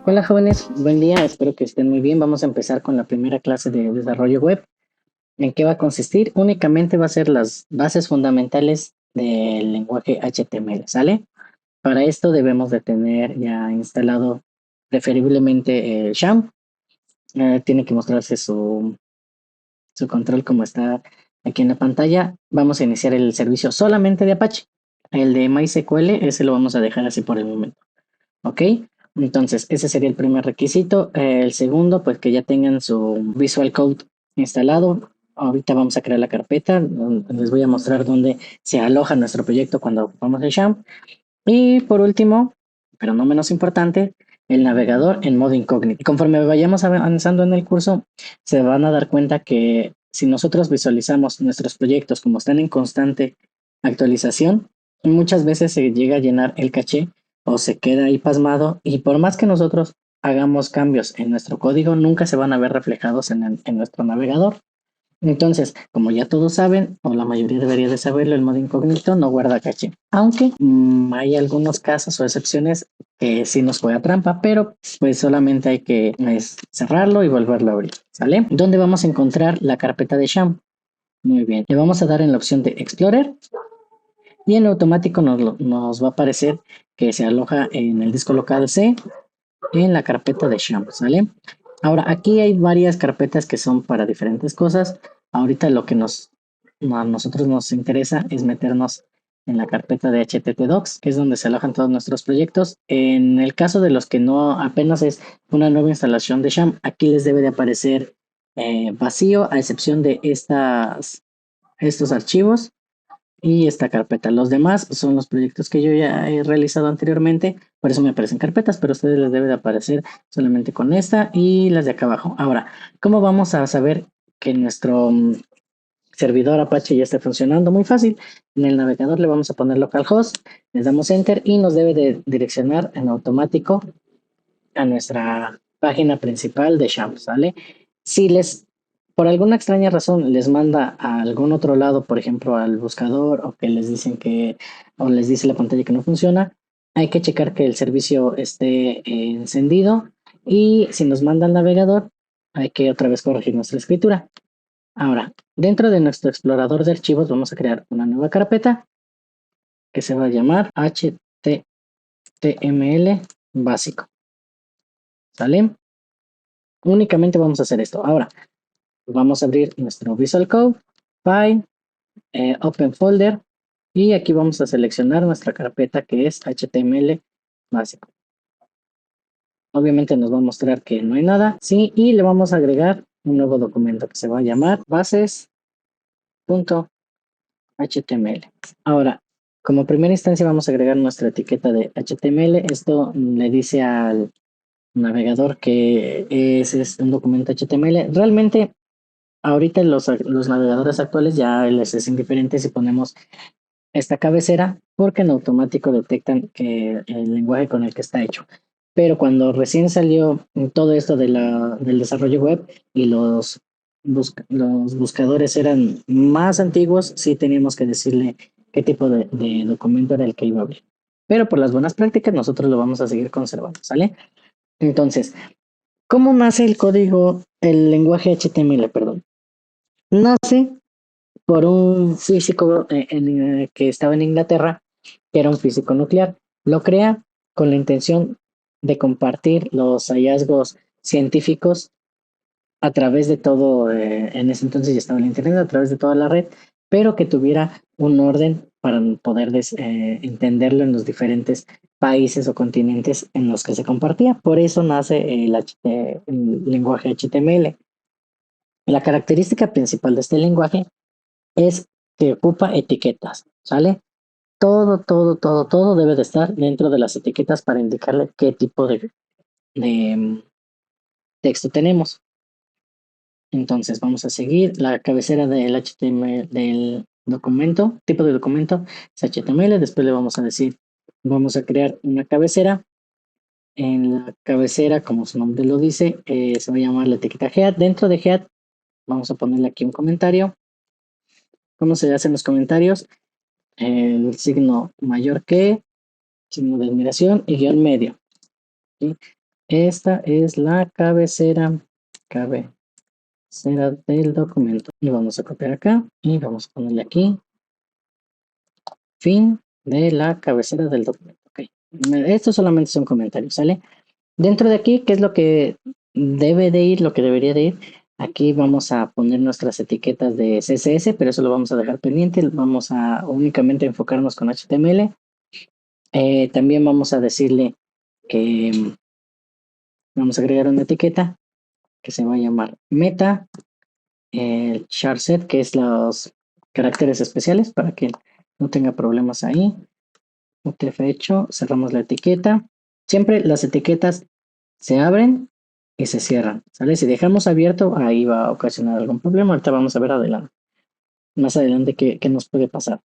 Hola jóvenes, buen día, espero que estén muy bien. Vamos a empezar con la primera clase de desarrollo web. ¿En qué va a consistir? Únicamente va a ser las bases fundamentales del lenguaje HTML, ¿sale? Para esto debemos de tener ya instalado preferiblemente el XAMPP. Tiene que mostrarse su control como está aquí en la pantalla. Vamos a iniciar el servicio solamente de Apache. El de MySQL, ese lo vamos a dejar así por el momento. ¿Ok? Entonces, ese sería el primer requisito. El segundo, pues que ya tengan su Visual Code instalado. Ahorita vamos a crear la carpeta. Les voy a mostrar dónde se aloja nuestro proyecto cuando ocupamos el XAMPP. Y por último, pero no menos importante, el navegador en modo incógnito. Y conforme vayamos avanzando en el curso, se van a dar cuenta que si nosotros visualizamos nuestros proyectos como están en constante actualización, muchas veces se llega a llenar el caché o se queda ahí pasmado y por más que nosotros hagamos cambios en nuestro código, nunca se van a ver reflejados en nuestro navegador. Entonces, como ya todos saben, o la mayoría debería de saberlo, el modo incógnito no guarda caché. Aunque hay algunos casos o excepciones que sí nos juega trampa, pero pues solamente hay que cerrarlo y volverlo a abrir, ¿sale? ¿Dónde vamos a encontrar la carpeta de Sham? Muy bien, le vamos a dar en la opción de Explorer y en automático nos va a aparecer que se aloja en el disco local C en la carpeta de Sham, ¿sale? Ahora, aquí hay varias carpetas que son para diferentes cosas. Ahorita lo que a nosotros nos interesa es meternos en la carpeta de HTTDocs, que es donde se alojan todos nuestros proyectos. En el caso de los que no apenas es una nueva instalación de Sham, aquí les debe de aparecer vacío, a excepción de estos archivos y esta carpeta. Los demás son los proyectos que yo ya he realizado anteriormente, por eso me aparecen carpetas, pero a ustedes les debe de aparecer solamente con esta y las de acá abajo. Ahora, ¿cómo vamos a saber que nuestro servidor Apache ya está funcionando? Muy fácil. En el navegador le vamos a poner localhost, le damos enter y nos debe de direccionar en automático a nuestra página principal de Sham, ¿sale? Si les, por alguna extraña razón, les manda a algún otro lado, por ejemplo, al buscador, o que les dicen o les dice la pantalla que no funciona, hay que checar que el servicio esté encendido y si nos manda al navegador, hay que otra vez corregir nuestra escritura. Ahora, dentro de nuestro explorador de archivos vamos a crear una nueva carpeta que se va a llamar HTML básico, ¿sale? Únicamente vamos a hacer esto. Ahora, vamos a abrir nuestro Visual Code, File, Open Folder, y aquí vamos a seleccionar nuestra carpeta que es HTML básico. Obviamente nos va a mostrar que no hay nada, sí, y le vamos a agregar un nuevo documento que se va a llamar bases.html. Ahora, como primera instancia vamos a agregar nuestra etiqueta de HTML. Esto le dice al navegador que es un documento HTML. Realmente ahorita los navegadores actuales ya les es indiferente si ponemos esta cabecera porque en automático detectan que el lenguaje con el que está hecho. Pero cuando recién salió todo esto del desarrollo web y los buscadores eran más antiguos, sí teníamos que decirle qué tipo de documento era el que iba a abrir. Pero por las buenas prácticas nosotros lo vamos a seguir conservando, ¿sale? Entonces, ¿cómo nace el lenguaje HTML, perdón? Nace por un físico que estaba en Inglaterra, que era un físico nuclear. Lo crea con la intención de compartir los hallazgos científicos a través de todo, en ese entonces ya estaba el Internet, a través de toda la red, pero que tuviera un orden para poder entenderlo en los diferentes países o continentes en los que se compartía. Por eso nace el lenguaje HTML. La característica principal de este lenguaje es que ocupa etiquetas, ¿sale? Todo debe de estar dentro de las etiquetas para indicarle qué tipo de texto tenemos. Entonces vamos a seguir la cabecera del HTML del documento, tipo de documento es HTML, después le vamos a decir, vamos a crear una cabecera. En la cabecera, como su nombre lo dice, se va a llamar la etiqueta head. Dentro de head vamos a ponerle aquí un comentario. ¿Cómo se hacen los comentarios? El signo mayor que, signo de admiración y guión medio, ¿sí? Esta es la cabecera del documento. Y vamos a copiar acá y vamos a ponerle aquí fin de la cabecera del documento. Ok. Estos solamente son comentarios, ¿sale? Dentro de aquí, ¿qué es lo que debe de ir, lo que debería de ir? Aquí vamos a poner nuestras etiquetas de CSS, pero eso lo vamos a dejar pendiente. Vamos a únicamente enfocarnos con HTML. También vamos a decirle que vamos a agregar una etiqueta que se va a llamar meta, el charset, que es los caracteres especiales para que no tenga problemas ahí. UTF hecho, cerramos la etiqueta. Siempre las etiquetas se abren y se cierran, ¿sale? Si dejamos abierto, ahí va a ocasionar algún problema. Ahorita vamos a ver más adelante qué nos puede pasar.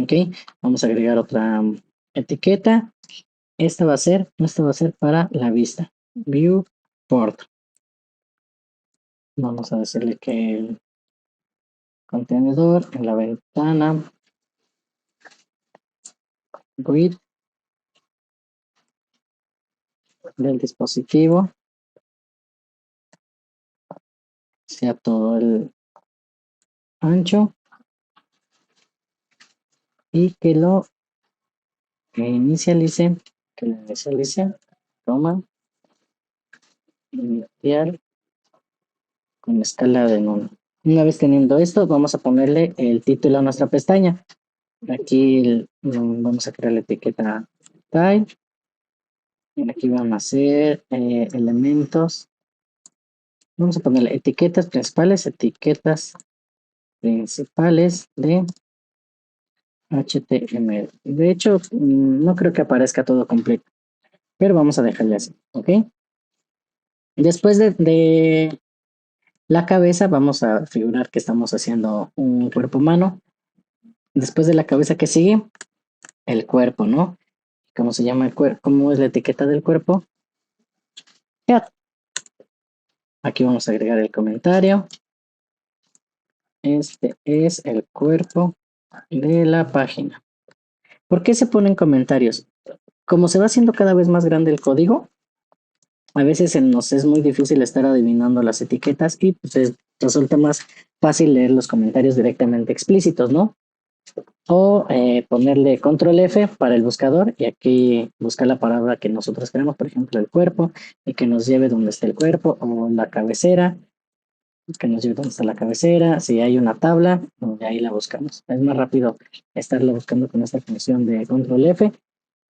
Ok, vamos a agregar otra etiqueta. Esta va a ser para la vista. Viewport. Vamos a decirle que el contenedor en la ventana grid del dispositivo sea todo el ancho y que lo inicialice, toma, inicial con escala de 1. Una vez teniendo esto, vamos a ponerle el título a nuestra pestaña. Aquí vamos a crear la etiqueta type. Y aquí van a ser elementos. Vamos a ponerle etiquetas principales de HTML. De hecho, no creo que aparezca todo completo, pero vamos a dejarle así, ¿ok? Después de la cabeza, vamos a figurar que estamos haciendo un cuerpo humano. Después de la cabeza, que sigue? El cuerpo, ¿no? ¿Cómo se llama el cuerpo? ¿Cómo es la etiqueta del cuerpo? Head. Aquí vamos a agregar el comentario. Este es el cuerpo de la página. ¿Por qué se ponen comentarios? Como se va haciendo cada vez más grande el código, a veces nos es muy difícil estar adivinando las etiquetas y pues resulta más fácil leer los comentarios directamente explícitos, ¿no? O ponerle control F para el buscador y aquí buscar la palabra que nosotros queremos, por ejemplo, el cuerpo, y que nos lleve donde está el cuerpo, o la cabecera, que nos lleve donde está la cabecera. Si hay una tabla, de ahí la buscamos. Es más rápido estarlo buscando con esta función de control F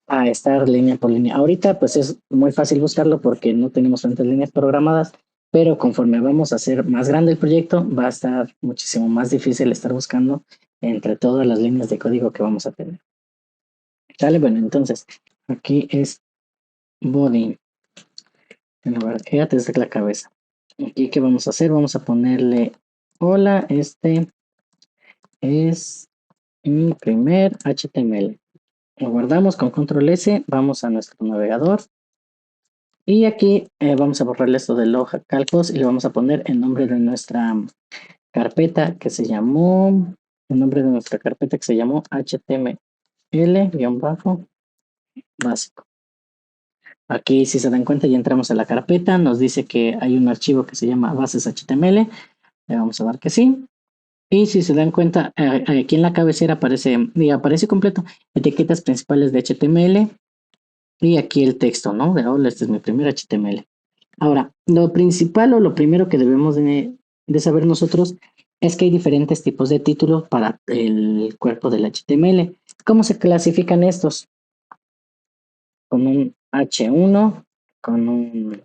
a estar línea por línea. Ahorita pues es muy fácil buscarlo porque no tenemos tantas líneas programadas, pero conforme vamos a hacer más grande el proyecto, va a estar muchísimo más difícil estar buscando entre todas las líneas de código que vamos a tener. ¿Sale? Bueno, entonces aquí es body, en lugar de head es la cabeza. Aquí, ¿qué vamos a hacer? Vamos a ponerle hola, este es mi primer HTML. Lo guardamos con control S, vamos a nuestro navegador. Y aquí vamos a borrarle esto de hoja calcos y le vamos a poner el nombre de nuestra carpeta que se llamó, HTML-básico. Aquí, si se dan cuenta, ya entramos a la carpeta, nos dice que hay un archivo que se llama bases HTML, le vamos a dar que sí. Y si se dan cuenta, aquí en la cabecera aparece completo, etiquetas principales de HTML y aquí el texto, ¿no? De hola, este es mi primer HTML. Ahora, lo principal o lo primero que debemos de saber nosotros es que hay diferentes tipos de títulos para el cuerpo del HTML. ¿Cómo se clasifican estos? Con un H1, con un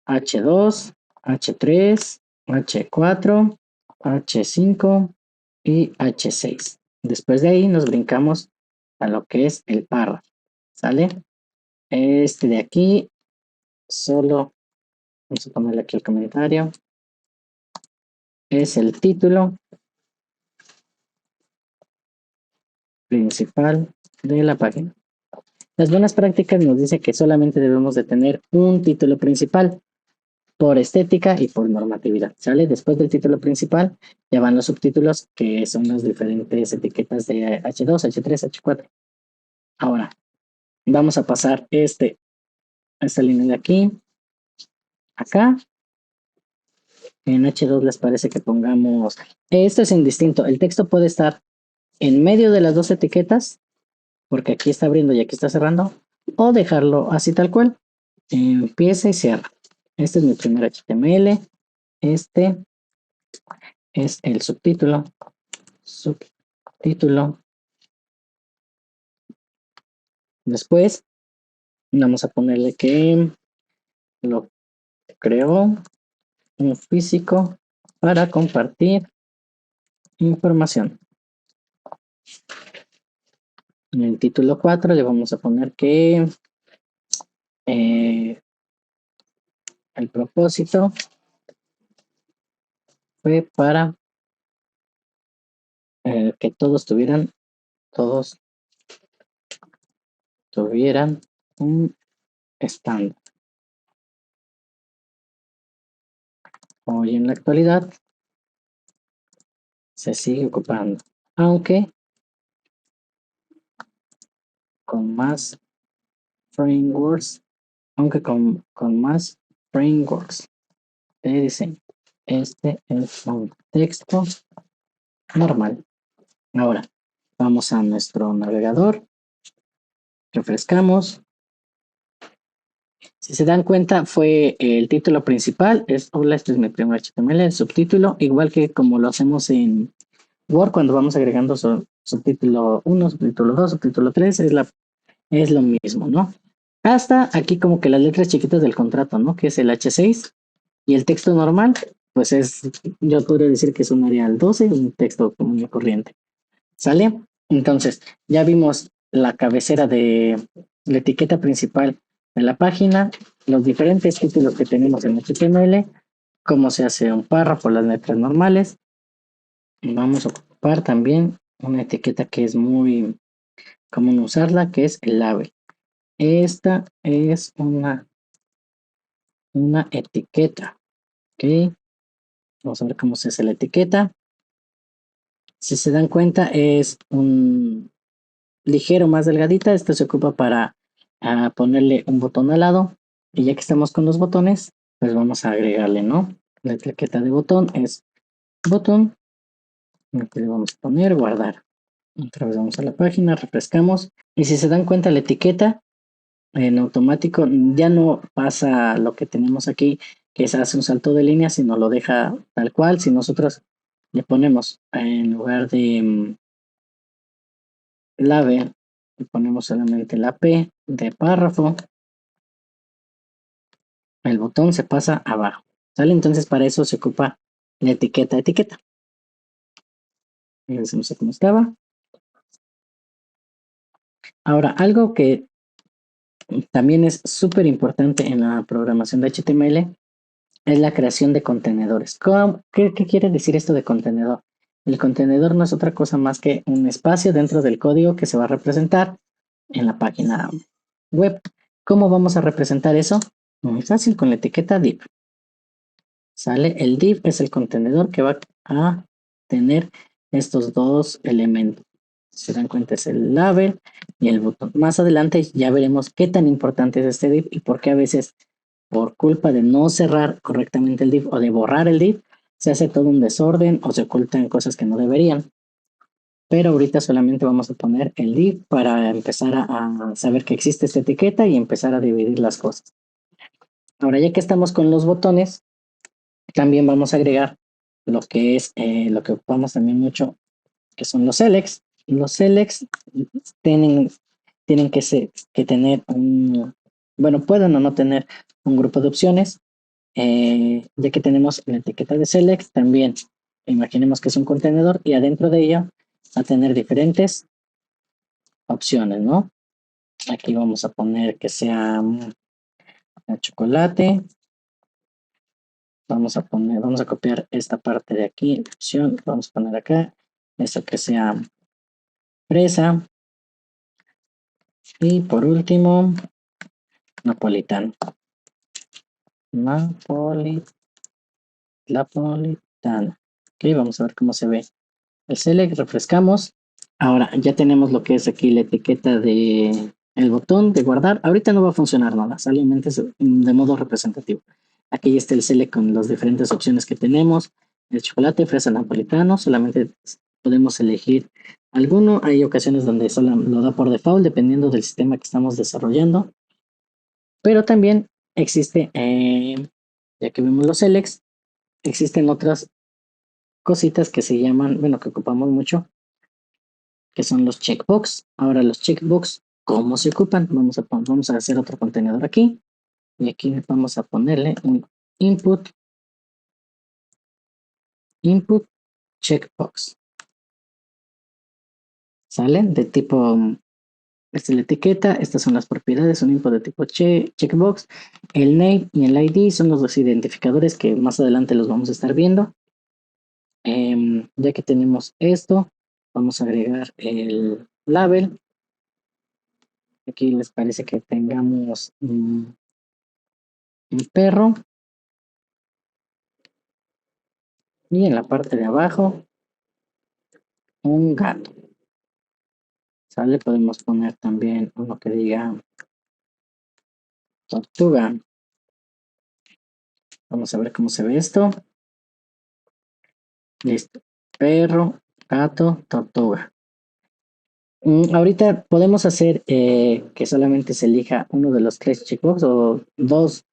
H2, H3, H4, H5 y H6. Después de ahí nos brincamos a lo que es el párrafo, ¿sale? Este de aquí solo, vamos a ponerle aquí el comentario, es el título principal de la página. Las buenas prácticas nos dicen que solamente debemos de tener un título principal por estética y por normatividad, ¿sale? Después del título principal ya van los subtítulos, que son las diferentes etiquetas de H2, H3, H4. Ahora, vamos a pasar este esta línea de aquí, acá. En H2 les parece que pongamos, esto es indistinto, el texto puede estar en medio de las dos etiquetas, porque aquí está abriendo y aquí está cerrando, o dejarlo así tal cual, empieza y cierra. Este es mi primer HTML, este es el subtítulo, después vamos a ponerle que lo creó un físico para compartir información. En el título 4 le vamos a poner que el propósito fue para que todos tuvieran un estándar. Hoy en la actualidad se sigue ocupando, aunque con más frameworks, de diseño. Este es un texto normal. Ahora vamos a nuestro navegador, refrescamos. Si se dan cuenta, fue el título principal, es hola, este es mi primer HTML, el subtítulo, igual que como lo hacemos en Word cuando vamos agregando subtítulo 1, subtítulo 2, subtítulo 3, es lo mismo, ¿no? Hasta aquí como que las letras chiquitas del contrato, ¿no? Que es el H6 y el texto normal, pues yo podría decir que es un Arial 12, un texto común y corriente. ¿Sale? Entonces, ya vimos la cabecera de la etiqueta principal de la página, los diferentes títulos que tenemos en HTML, cómo se hace un párrafo, las letras normales. Y vamos a ocupar también una etiqueta que es muy común usarla, que es el label. Esta es una etiqueta. ¿Ok? Vamos a ver cómo se hace la etiqueta. Si se dan cuenta, es un ligero más delgadita. Esta se ocupa para ponerle un botón al lado. Y ya que estamos con los botones, pues vamos a agregarle, ¿no? La etiqueta de botón es botón. Aquí le vamos a poner guardar. Otra vez vamos a la página, refrescamos. Y si se dan cuenta, la etiqueta en automático ya no pasa lo que tenemos aquí, que se hace un salto de línea, sino lo deja tal cual. Si nosotros le ponemos en lugar de label, le ponemos solamente la P de párrafo, el botón se pasa abajo. ¿Sale? Entonces para eso se ocupa la etiqueta. Regresemos a cómo estaba. Ahora, algo que también es súper importante en la programación de HTML es la creación de contenedores. ¿Qué quiere decir esto de contenedor? El contenedor no es otra cosa más que un espacio dentro del código que se va a representar en la página web. ¿Cómo vamos a representar eso? Muy fácil, con la etiqueta div. ¿Sale? El div es el contenedor que va a tener estos dos elementos. Si se dan cuenta, es el label y el botón. Más adelante ya veremos qué tan importante es este div y por qué a veces, por culpa de no cerrar correctamente el div o de borrar el div, se hace todo un desorden o se ocultan cosas que no deberían. Pero ahorita solamente vamos a poner el div para empezar a saber que existe esta etiqueta y empezar a dividir las cosas. Ahora ya que estamos con los botones, también vamos a agregar lo que es lo que ocupamos también mucho, que son los selects. Los selects tienen que tener bueno, pueden o no tener un grupo de opciones, ya que tenemos la etiqueta de select también. Imaginemos que es un contenedor y adentro de ella va a tener diferentes opciones, ¿no? Aquí vamos a poner que sea chocolate. Vamos a copiar esta parte de aquí, opción, vamos a poner acá, esto que sea fresa. Y por último, napolitano. Napolitano. Ok, vamos a ver cómo se ve el select, refrescamos. Ahora ya tenemos lo que es aquí la etiqueta de el botón de guardar. Ahorita no va a funcionar nada, solamente es de modo representativo. Aquí está el select con las diferentes opciones que tenemos. El chocolate, fresa napolitano, solamente podemos elegir alguno. Hay ocasiones donde solo lo da por default, dependiendo del sistema que estamos desarrollando. Pero también existe, ya que vemos los selects, existen otras cositas que se llaman, bueno, que ocupamos mucho, que son los checkbox. Ahora los checkbox, ¿cómo se ocupan? Vamos a hacer otro contenedor aquí y aquí vamos a ponerle un input checkbox. ¿Sale? De tipo, esta es la etiqueta, estas son las propiedades, un input de tipo checkbox. El name y el ID son los dos identificadores que más adelante los vamos a estar viendo. Ya que tenemos esto, vamos a agregar el label. Aquí les parece que tengamos un perro. Y en la parte de abajo, un gato. ¿Sale? Podemos poner también uno que diga tortuga. Vamos a ver cómo se ve esto. Listo. Perro, gato, tortuga. Ahorita podemos hacer que solamente se elija uno de los tres checkbox o dos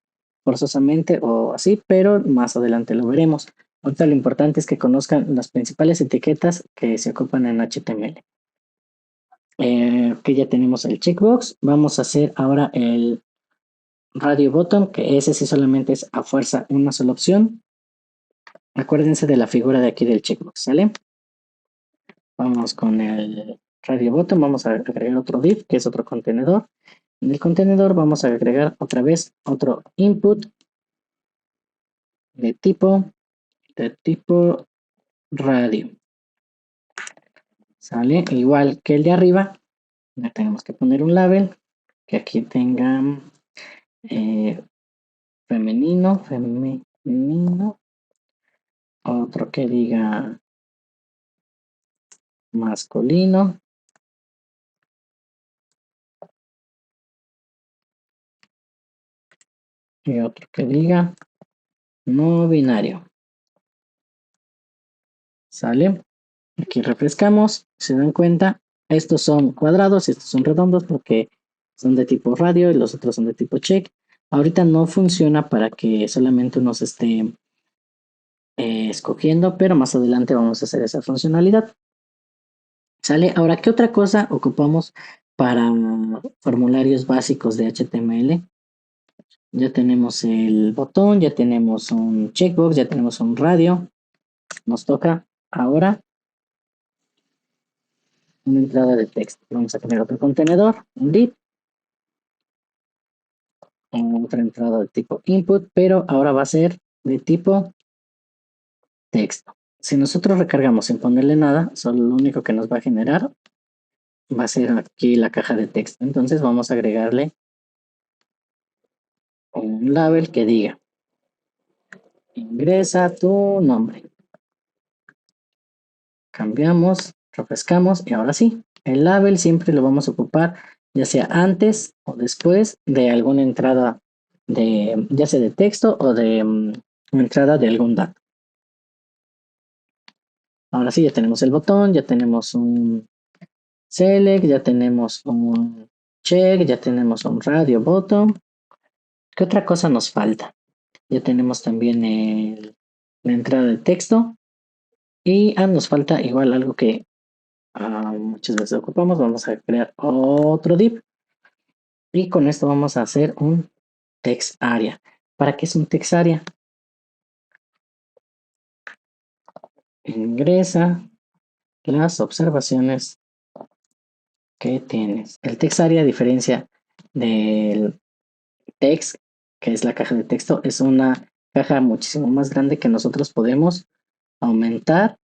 forzosamente o así, pero más adelante lo veremos. Ahorita lo importante es que conozcan las principales etiquetas que se ocupan en HTML. Que ya tenemos el checkbox. Vamos a hacer ahora el radio button, que ese sí solamente es a fuerza una sola opción. Acuérdense de la figura de aquí del checkbox, ¿sale? Vamos con el radio button, vamos a agregar otro div, que es otro contenedor. En el contenedor vamos a agregar otra vez otro input de tipo radio. ¿Sale? Igual que el de arriba, le tenemos que poner un label que aquí tenga femenino, otro que diga masculino, y otro que diga no binario. ¿Sale? Aquí refrescamos, se dan cuenta, estos son cuadrados y estos son redondos porque son de tipo radio y los otros son de tipo check. Ahorita no funciona para que solamente uno se esté escogiendo, pero más adelante vamos a hacer esa funcionalidad. ¿Sale? Ahora, ¿qué otra cosa ocupamos para formularios básicos de HTML? Ya tenemos el botón, ya tenemos un checkbox, ya tenemos un radio. Nos toca ahora una entrada de texto. Vamos a crear otro contenedor, un div, otra entrada de tipo input, pero ahora va a ser de tipo texto. Si nosotros recargamos sin ponerle nada, solo lo único que nos va a generar va a ser aquí la caja de texto. Entonces vamos a agregarle un label que diga ingresa tu nombre. Cambiamos, refrescamos y ahora sí, el label siempre lo vamos a ocupar ya sea antes o después de alguna entrada de ya sea de texto o de entrada de algún dato. Ahora sí, ya tenemos el botón, ya tenemos un select, ya tenemos un check, ya tenemos un radio button. ¿Qué otra cosa nos falta? Ya tenemos también la entrada de texto y nos falta igual algo que muchas veces ocupamos. Vamos a crear otro div y con esto vamos a hacer un text area. ¿Para qué es un text area? Ingresa las observaciones que tienes. El text area, a diferencia del text, que es la caja de texto, es una caja muchísimo más grande que nosotros podemos aumentar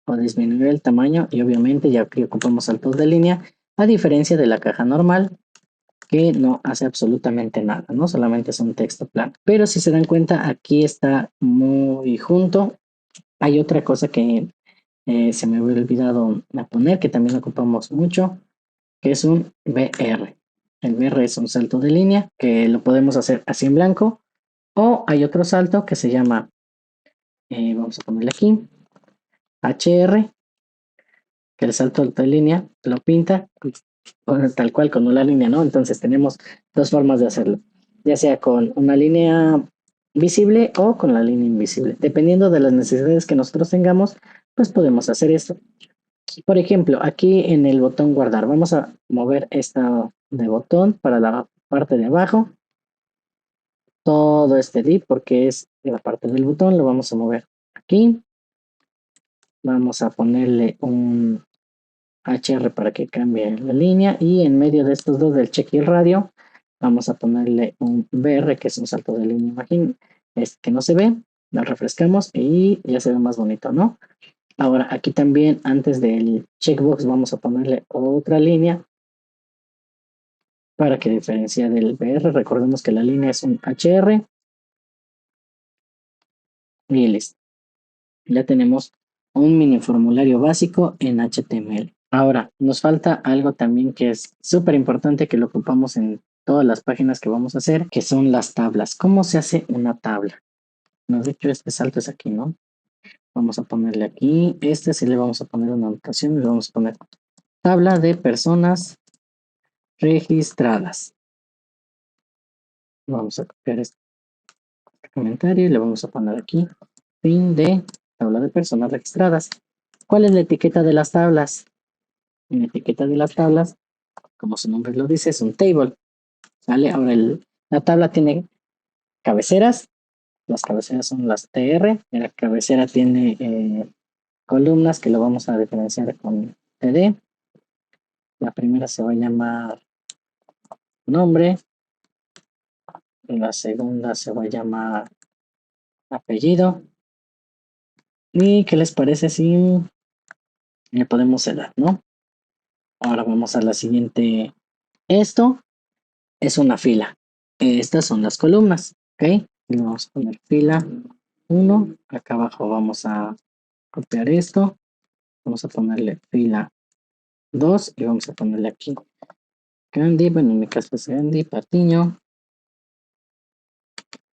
o disminuir el tamaño y obviamente ya que ocupamos saltos de línea, a diferencia de la caja normal que no hace absolutamente nada, ¿no? Solamente es un texto plano. Pero si se dan cuenta, aquí está muy junto. Hay otra cosa que se me había olvidado poner, que también ocupamos mucho, que es un BR. El BR es un salto de línea que lo podemos hacer así en blanco. O hay otro salto que se llama, vamos a ponerle aquí, HR, que el salto de línea lo pinta tal cual con una línea, ¿no? Entonces tenemos dos formas de hacerlo, ya sea con una línea visible o con la línea invisible. Dependiendo de las necesidades que nosotros tengamos, pues podemos hacer esto. Por ejemplo, aquí en el botón guardar, vamos a mover esta de botón para la parte de abajo. Todo este div, porque es la parte del botón, lo vamos a mover aquí. Vamos a ponerle un HR para que cambie la línea, y en medio de estos dos, del check y el radio, vamos a ponerle un BR, que es un salto de línea, imagín, es que no se ve, lo refrescamos y ya se ve más bonito, ¿no? Ahora aquí también, antes del checkbox, vamos a ponerle otra línea para que diferencie del BR. Recordemos que la línea es un HR y listo. Ya tenemos un mini formulario básico en HTML. Ahora, nos falta algo también que es súper importante, que lo ocupamos en todas las páginas que vamos a hacer, que son las tablas. ¿Cómo se hace una tabla? Nos dicho, este salto es aquí, ¿no? Vamos a ponerle aquí, sí le vamos a poner una anotación y le vamos a poner tabla de personas registradas. Vamos a copiar este comentario y le vamos a poner aquí, fin de tabla de personas registradas. ¿Cuál es la etiqueta de las tablas? En la etiqueta de las tablas, como su nombre lo dice, es un table. ¿Sale? Ahora la tabla tiene cabeceras. Las cabeceras son las TR. La cabecera tiene columnas, que lo vamos a diferenciar con TD. La primera se va a llamar nombre. La segunda se va a llamar apellido. ¿Y qué les parece si le podemos edad, no? Ahora vamos a la siguiente. Esto es una fila. Estas son las columnas, ¿ok? Y vamos a poner fila 1. Acá abajo vamos a copiar esto. Vamos a ponerle fila 2 y vamos a ponerle aquí Candy. Bueno, en mi caso es Candy Patiño,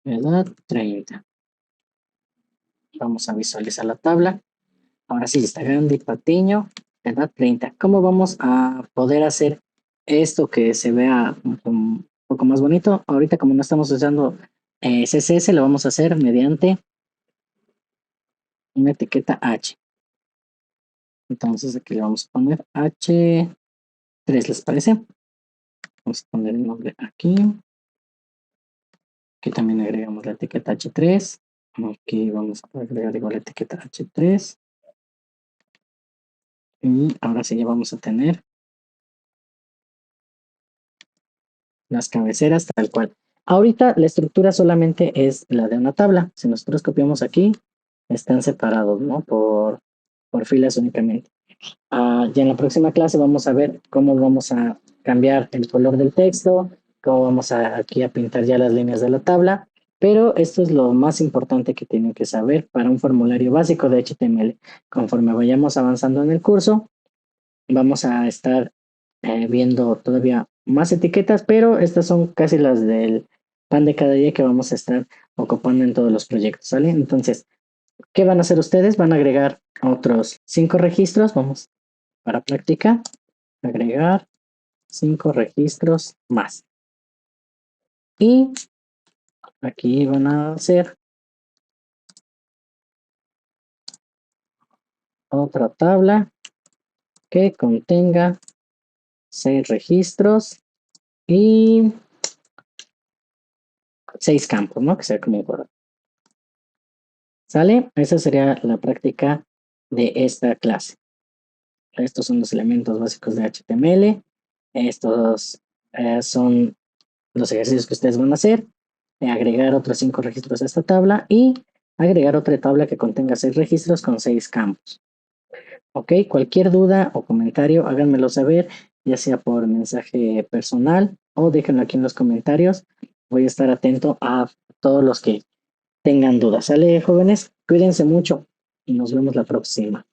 edad 30. Vamos a visualizar la tabla. Ahora sí, está Candy Patiño, edad 30. ¿Cómo vamos a poder hacer esto que se vea un poco más bonito? Ahorita, como no estamos usando CSS, lo vamos a hacer mediante una etiqueta H. Entonces aquí le vamos a poner H3, ¿les parece? Vamos a poner el nombre aquí. Aquí también agregamos la etiqueta H3. Aquí vamos a agregar igual la etiqueta H3. Y ahora sí ya vamos a tener las cabeceras tal cual. Ahorita la estructura solamente es la de una tabla. Si nosotros copiamos aquí, están separados, ¿no? Por filas únicamente. Ya en la próxima clase vamos a ver cómo vamos a cambiar el color del texto, cómo vamos aquí a pintar ya las líneas de la tabla, pero esto es lo más importante que tienen que saber para un formulario básico de HTML. Conforme vayamos avanzando en el curso, vamos a estar viendo todavía más etiquetas, pero estas son casi las del pan de cada día que vamos a estar ocupando en todos los proyectos, ¿sale? Entonces, ¿qué van a hacer ustedes? Van a agregar otros 5 registros, vamos, para práctica, agregar 5 registros más. Y aquí van a hacer otra tabla que contenga 6 registros y 6 campos, ¿no? Que sea como un cuadro. ¿Sale? Esa sería la práctica de esta clase. Estos son los elementos básicos de HTML. Estos son los ejercicios que ustedes van a hacer. Agregar otros 5 registros a esta tabla y agregar otra tabla que contenga 6 registros con 6 campos. Ok, cualquier duda o comentario, háganmelo saber, ya sea por mensaje personal o déjenlo aquí en los comentarios. Voy a estar atento a todos los que tengan dudas. ¿Sale, jóvenes? Cuídense mucho y nos vemos la próxima.